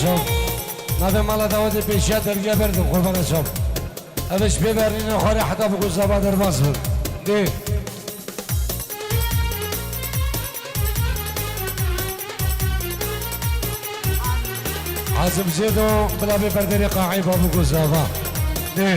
شام نده مالا داود پیشیت درگه بردم قربان شام اوش ببرین خواهی حتی بگو زبا در باز بود دی عازم زیدو بلا ببردری قاعی با بگو زبا دی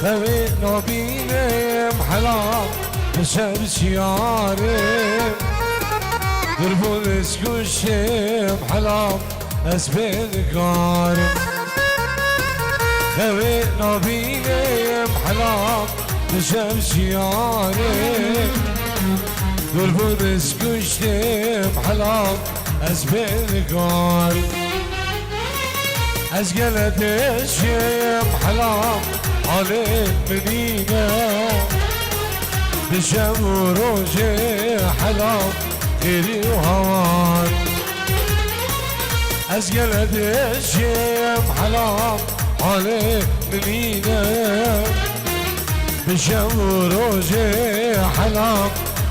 خوي نبينم حلام بشر شيارم دربون اسكوشم حلام اسبين قارم خوي نبينم حلام بشر شيارم دربون اسكوشم حلام اسبين قارم ازقلت الشيم حلام عليك منينة بشم وروجي حلام غيري وهوان أزقلت الشيم حلام عليك منينة بشم وروجي حلام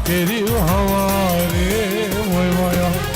غيري وهواني وي وي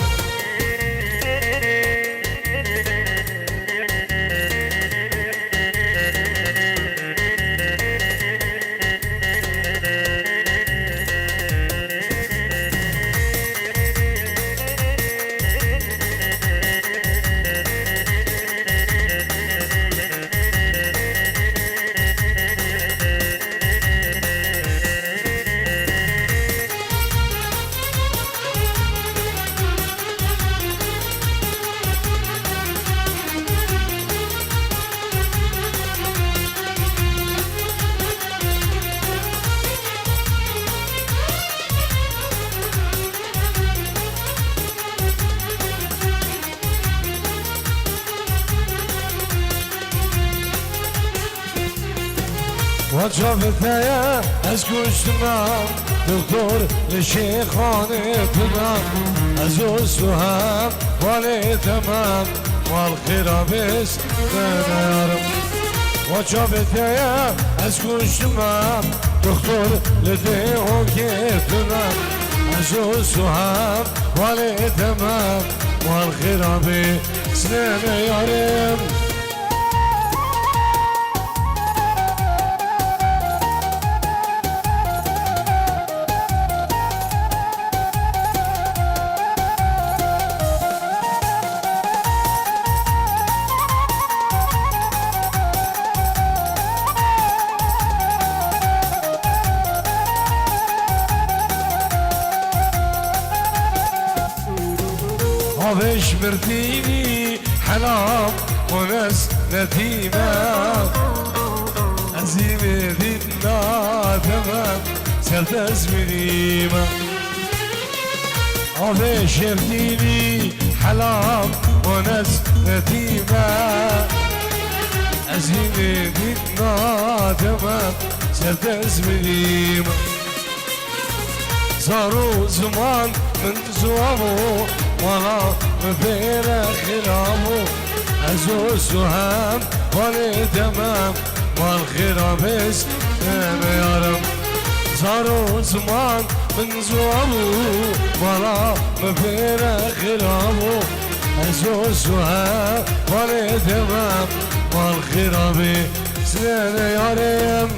وجبتها اسكشتنا دكتور لشيخاني تمام ازو سهام ولي تمام والخير بس نارم وجبتها اسكشتنا دكتور لديوكي تمام ازو سهام ولي تمام والخير بس نارم عاوش مرديني حلام وناس نديمة عزيمة دينا تمام سرداز منيمة عاوش مرديني حلام وناس نديمة عزيمة دينا تمام سرداز منيمة صاروا زمان من زوامو ولا مفيرة خلامو أزو سهام ولي تمام والخير بس أنا يارم صاروا زمان من زوامو ولا مفيرة خلامو أزو سهام ولي تمام والخير بس أنا يارم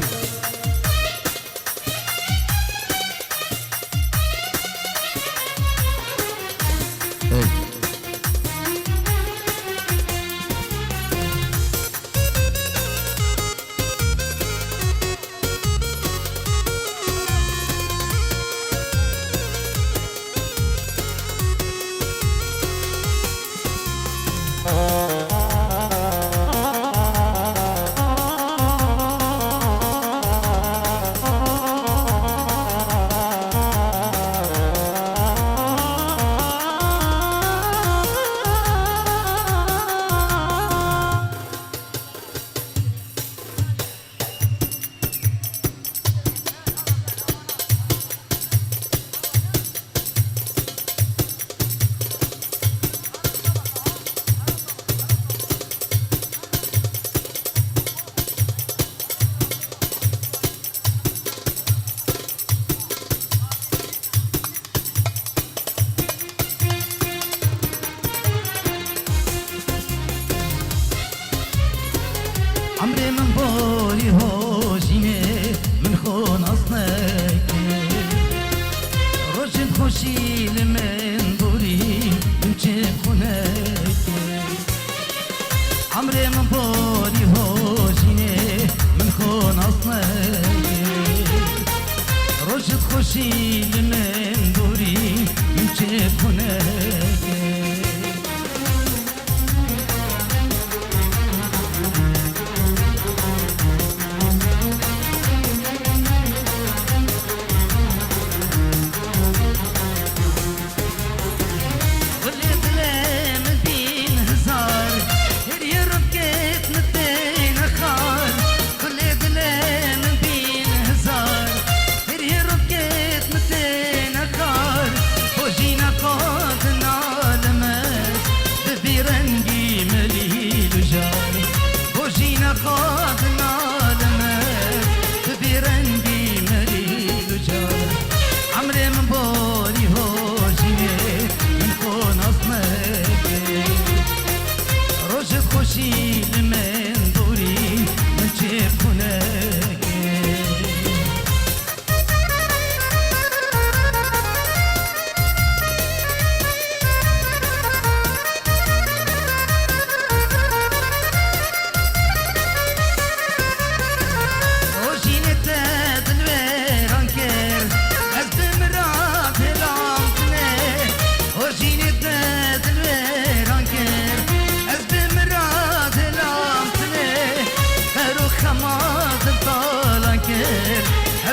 خوشی لمن دوری چه خونک عمر من باری هوشینه من خون اصنک روشت خوشی لمن دوری چه خونک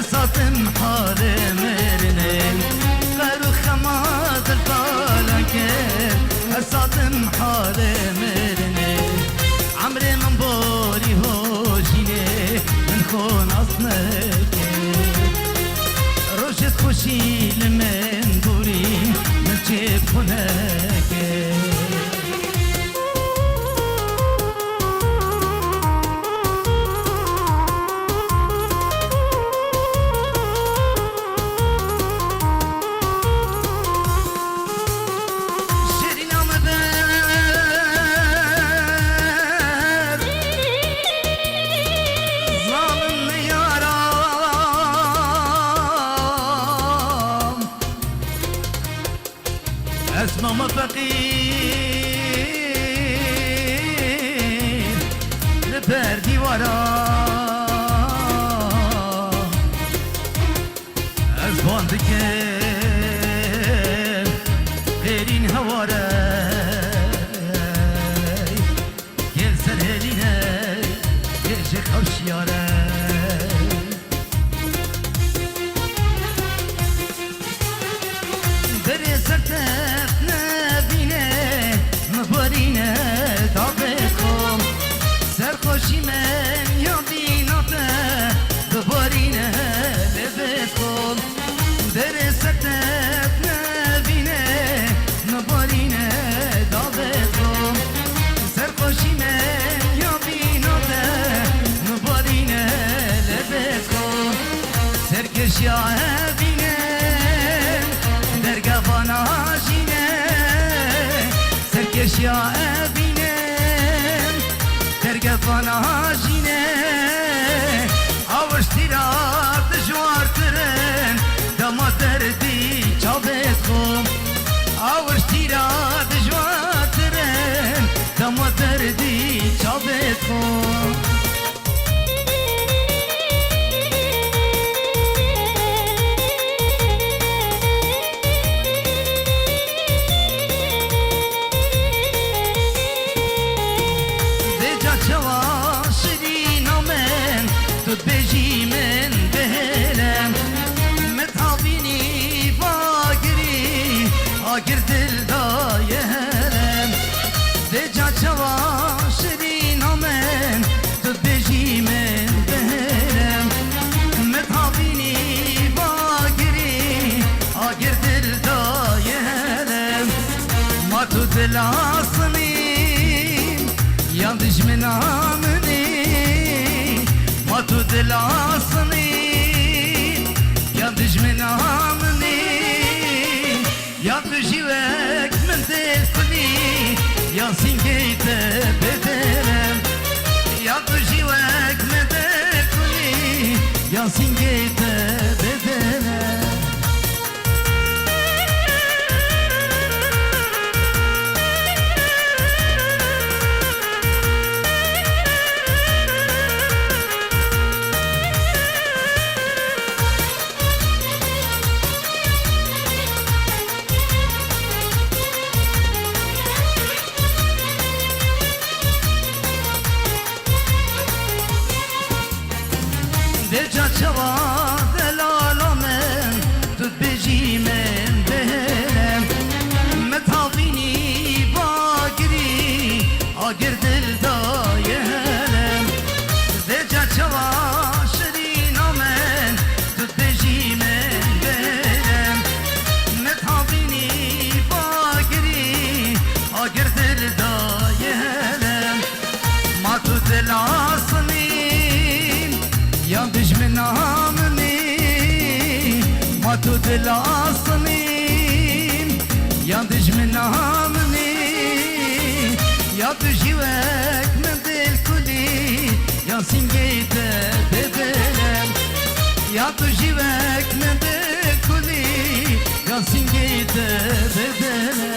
حساتم حال مرنين قالوا خماد الفالكين حساتم حال مرنين عمري من بوري هوشيني من خون أصنك روشت خوشي لمن دوري من جيب خونك اسمه فقير لبردي ورا ازبان دكر غيرين هواري يل سرهليني يجي خوشياري دري سرتك سرخوشی من یا بیناته ببارینه لبت کن در سرتت نبینه نبارینه دابت کن سرخوشی من یا بیناته نبارینه لبت کن سرکشی بینه در گفانا جینه سرکشی فانا جینه آوشتی را دجوارترن دما دردی چابت خوم آوشتی را دجوارترن دما دردی چابت خوم بجي من بهلم متعبيني باقري آقر دل دايهلم دجا شواشرين من بجي من بهلم متعبيني باقري آقر دل دايهلم ما تدل عصنين يندج من عمني ما تدل عصنين يندج من عمني يا تجيوك من دلفني يا سنجيت بدلم يا تجيوك من دلفني يا سنجيت بدلم هاتو دل آسنين يا دجمن عامني يا بجيوك من دل كلي يا سنجيت ببلم يا بجيوك من دل كلي يا سنجيت ببلم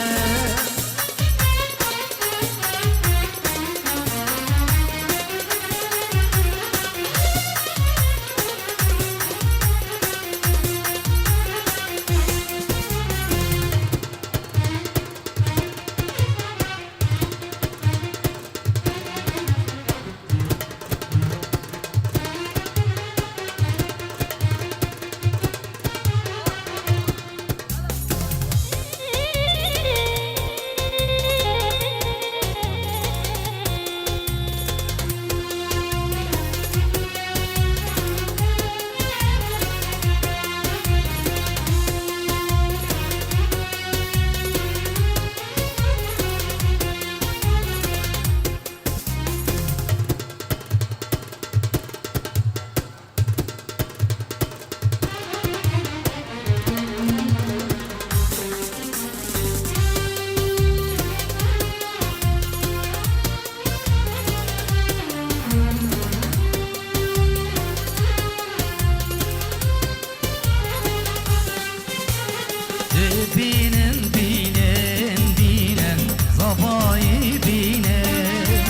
Binen binen binen Zabayı binen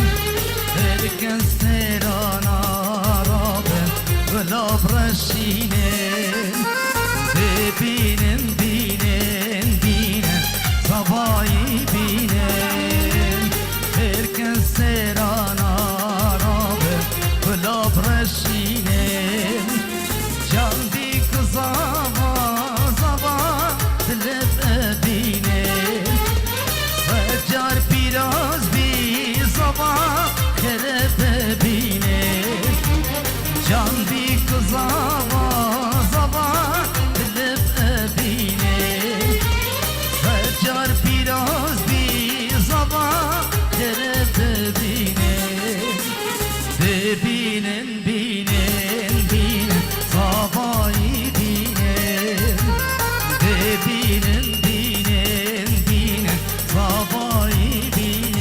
Herkes seran araben Vela breşinen Binen binen binen Zabayı binen Herkes seran araben Vela breşinen Can bir kızama Secar biraz bir sabah kerebe bine Can bir kıza sabah kerebe bine Secar biraz bir sabah kerebe bine Binen binen binen sabahı binen Binen binen binen sabahı binen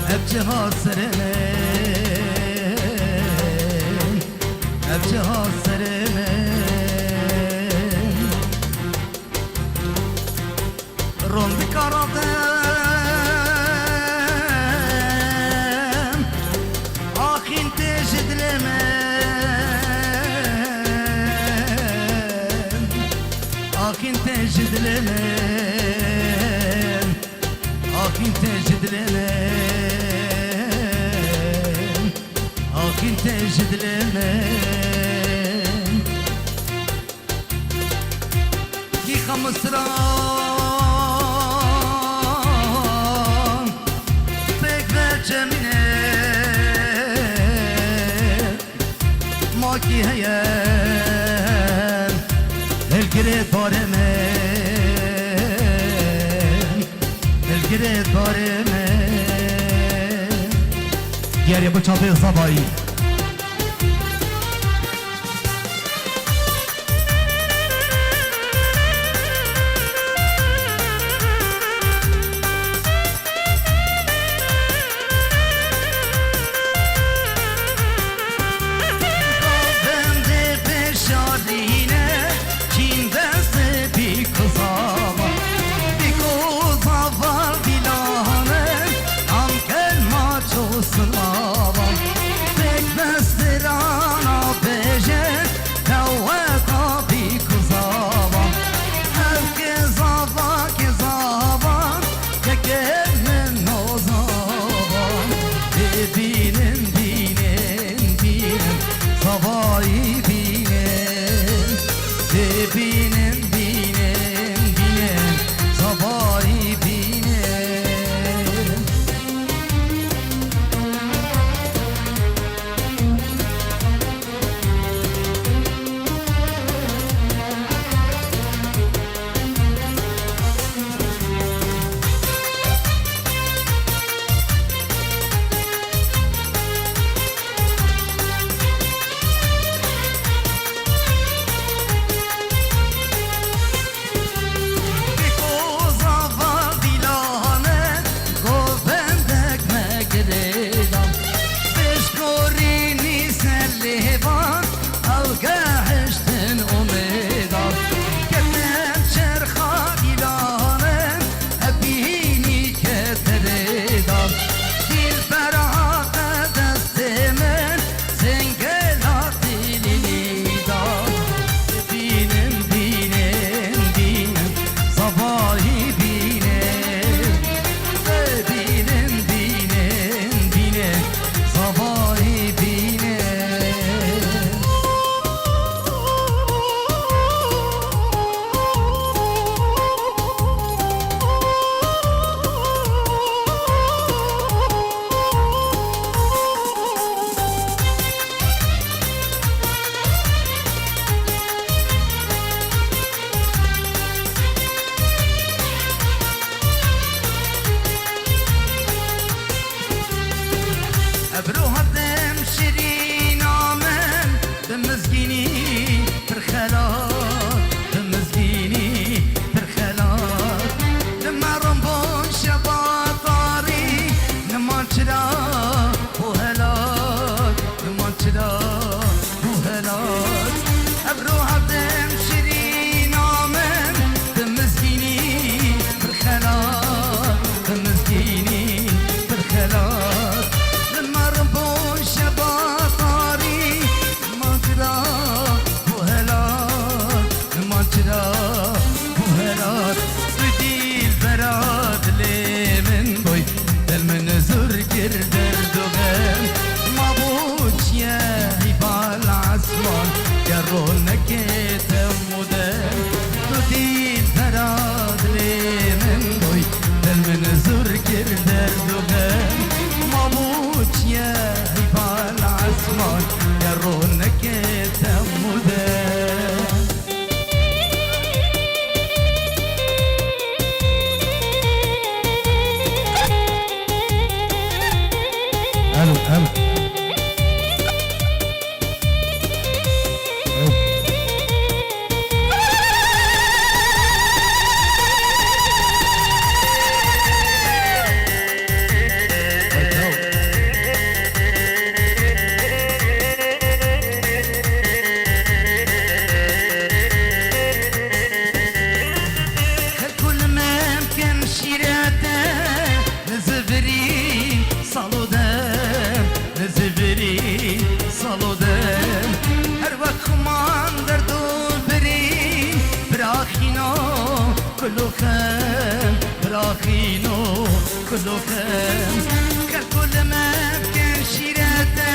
Hepçi hasrenin Hepçi hasrenin Rondi karadım Akin teşidlemem Akin teşidlemem Akin teşidlemem Akin teşidlemem Yıka mısran Pek ve cemine Maki heyen El giret baremen El giret baremen Geriye bu çaldığı sabahı بالخلاط تمزقيني بالخلاط لما رمبون شباطاري لما انشلا وهلاك لما انشلا وهلاك ابروها بمشري نامن تمزقيني بالخلاط تمزقيني بالخلاط لما رمبون شباطاري لما انشلا وهلاك لما انشلا وهلاك بدي البراد لي من بوي دل من زرقر دردوغن مابوش يا هيبال عسمان يرونك تمودن بدي البراد لي من بوي دل من زرقر دردوغن مابوش يا هيبال عسمان يرونك تمودن الو الو كل ما يمكن شيراته نزفري صالودان نزفري صالودان هر وقت خمان دردو بري براخينو كلو خان براخينو كلو خان كل ما يمكن شيراته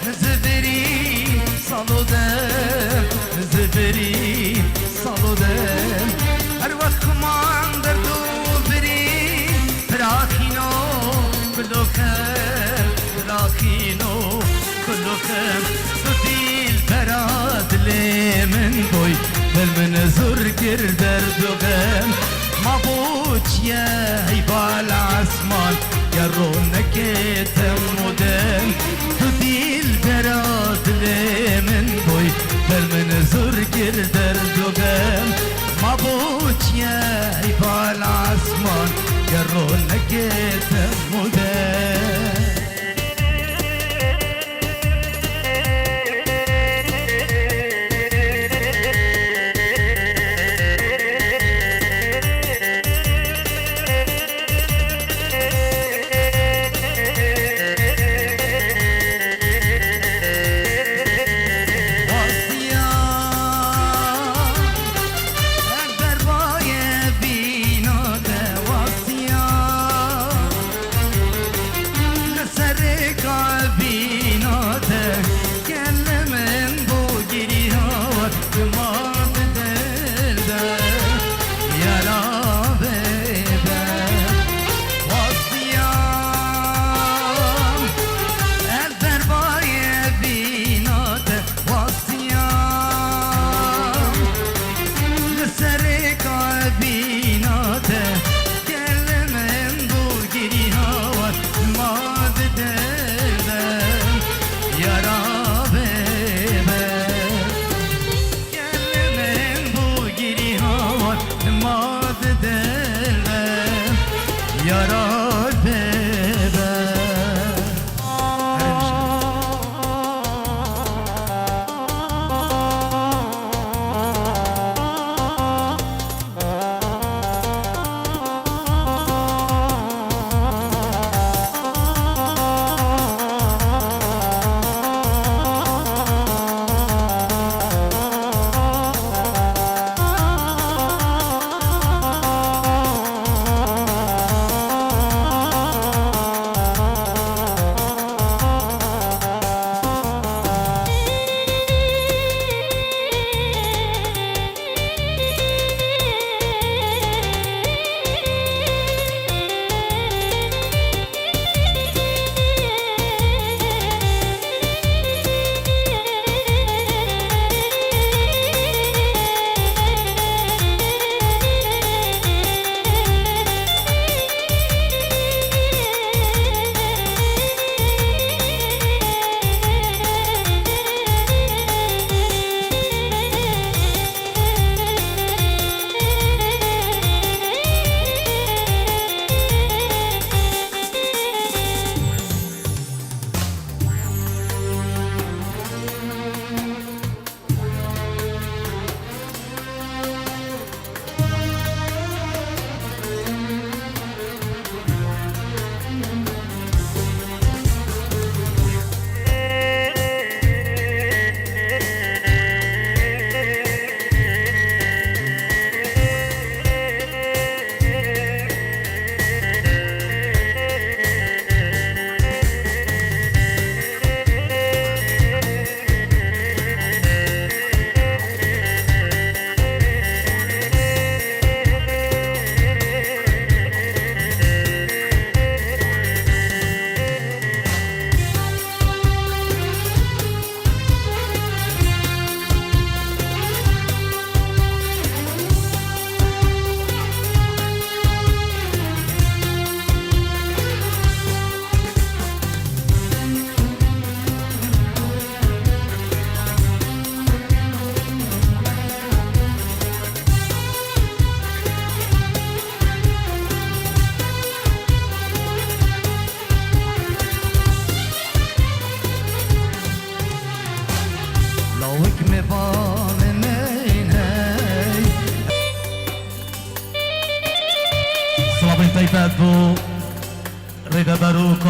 نزفري صالودان نزفري صالودان هر وقت خمان دردو بري براخينو كلو خان براخينو كلو خان تدي البراد لي من بوي بل من زرقر دردوغن مابوش يا هيبال عسمان يرونك تمودن تدي البراد لي من بوي بل من زرقر دردوغن مابوش يا هيبال عسمان يرونك تمودن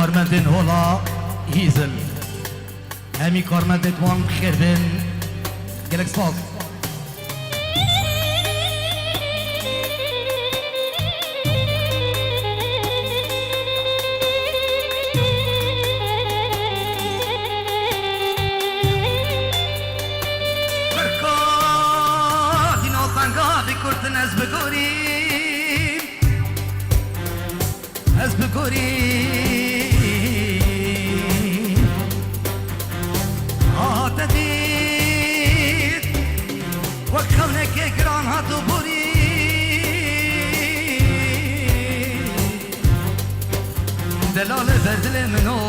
کارمندین هولا هیزل همی کارمندت وان بخیر بین گلک ساز کردن از بگوریم از بگوریم آتا دید وقت خونه که گران ها تو بوریم دلال بردل منو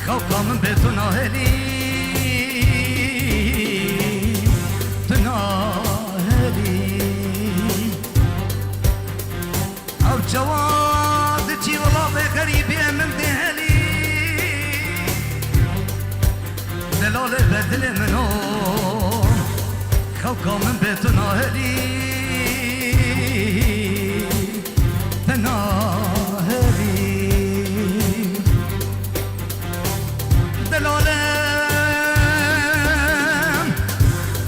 خوکا من به تو ناهلی جواد جي والله غريب يا من دهلي دلال بدل منو خوكا من بيتنا هلي تناهلي دلال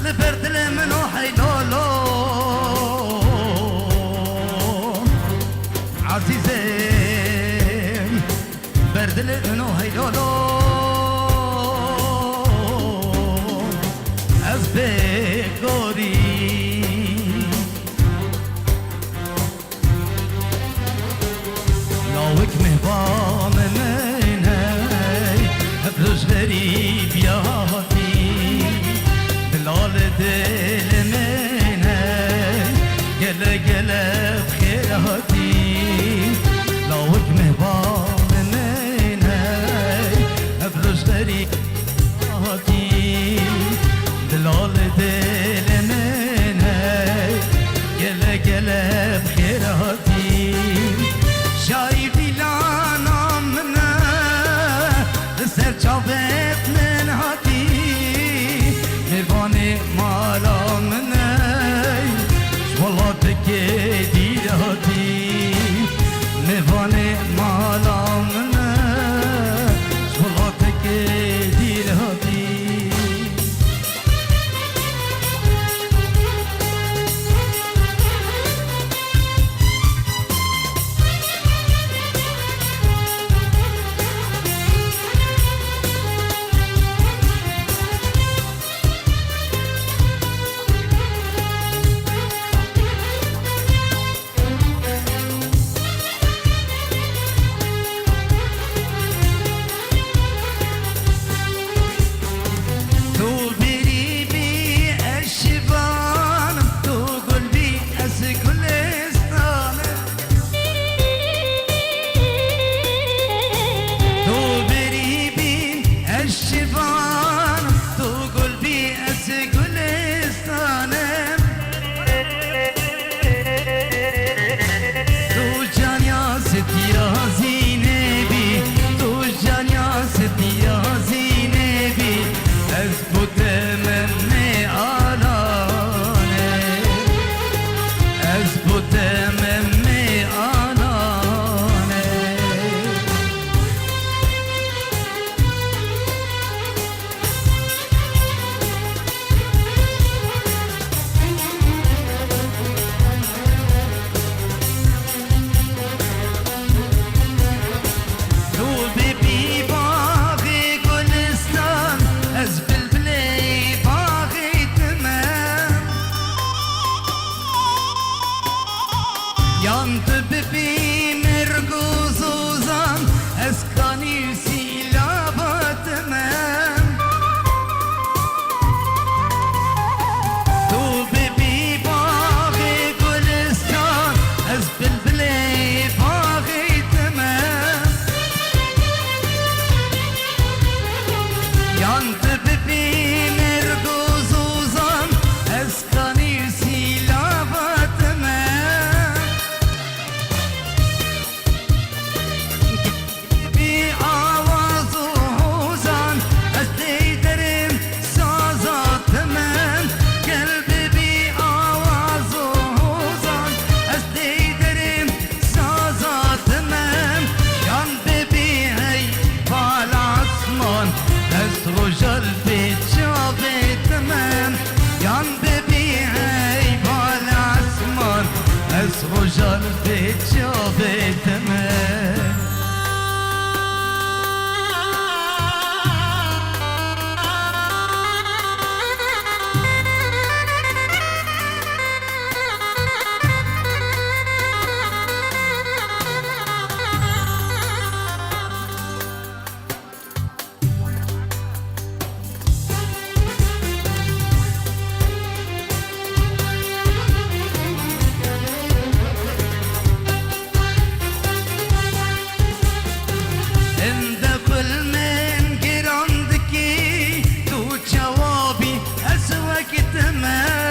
لبردل منو حيلولو عزيزين بردل منو هيلولو از بگوری لاوک مهبان منه ابروز غریب یادی دلال دل منه گله گله بخیراتی لاوک مهبان منه ابروز غریب دلال دل منه گله گله بخیراتی شای دیلان كتمان